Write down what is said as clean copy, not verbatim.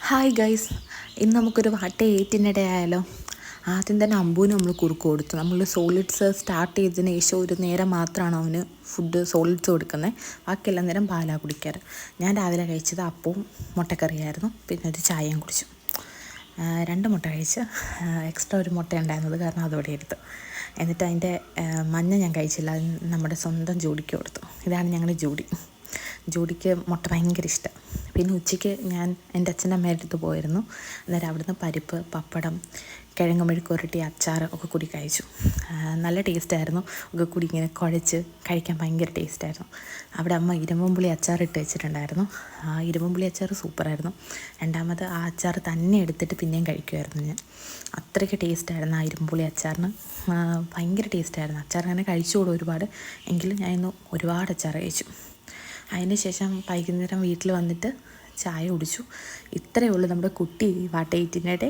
Hi guys, ഇന്ന് നമുക്കൊരു വാട്ട 8 ആയാലോ. ആദ്യം തന്നെ അമ്പൂന് നമ്മൾ കുറുക്ക് കൊടുത്തു. നമ്മൾ സോളിഡ്സ് സ്റ്റാർട്ട് ചെയ്തതിന് ശേഷം ഒരു നേരം മാത്രമാണ് അവന് ഫുഡ് സോളിഡ്സ് കൊടുക്കുന്നത്. ബാക്കിയെല്ലാം നേരം പാലാ കുടിക്കാറ്. ഞാൻ രാവിലെ കഴിച്ചത് അപ്പവും മുട്ടക്കറിയായിരുന്നു. പിന്നെ ഒരു ചായയും കുടിച്ചു. 2 മുട്ട കഴിച്ച്, എക്സ്ട്രാ ഒരു മുട്ട ഉണ്ടായിരുന്നത് കാരണം അതോടെ എടുത്തു. എന്നിട്ട് അതിൻ്റെ മഞ്ഞ ഞാൻ കഴിച്ചില്ല, അത് നമ്മുടെ സ്വന്തം ജോഡിക്ക് കൊടുത്തു. ഇതാണ് ഞങ്ങളുടെ ജോഡിക്ക് മുട്ട ഭയങ്കര ഇഷ്ടം. പിന്നെ ഉച്ചയ്ക്ക് ഞാൻ എൻ്റെ അച്ഛൻ്റെ അമ്മയുടെ അടുത്ത് പോയിരുന്നു. അന്നേരം അവിടുന്ന് പരിപ്പ്, പപ്പടം, കിഴങ്ങ് മെഴുക്കുവരട്ടി, അച്ചാർ ഒക്കെ കൂടി കഴിച്ചു. നല്ല ടേസ്റ്റായിരുന്നു. ഒക്കെ കൂടി ഇങ്ങനെ കുഴച്ച് കഴിക്കാൻ ഭയങ്കര ടേസ്റ്റായിരുന്നു. അവിടെ അമ്മ ഇരുമ്പുളി അച്ചാർ ഇട്ട് വെച്ചിട്ടുണ്ടായിരുന്നു. ആ ഇരുമ്പുളി അച്ചാർ സൂപ്പറായിരുന്നു. രണ്ടാമത് ആ അച്ചാർ തന്നെ എടുത്തിട്ട് പിന്നെയും കഴിക്കുമായിരുന്നു ഞാൻ. അത്രയ്ക്ക് ടേസ്റ്റായിരുന്നു ആ ഇരുമ്പുളി അച്ചാറിന്. ഭയങ്കര ടേസ്റ്റായിരുന്നു. അച്ചാർ അങ്ങനെ കഴിച്ചുകൂടും ഒരുപാട്, എങ്കിലും ഞാൻ ഇന്ന് ഒരുപാട് അച്ചാർ കഴിച്ചു. അതിന് ശേഷം വൈകുന്നേരം വീട്ടിൽ വന്നിട്ട് ചായ കുടിച്ചു. ഇത്രയേ ഉള്ളൂ നമ്മുടെ കുട്ടി വാട്ട 8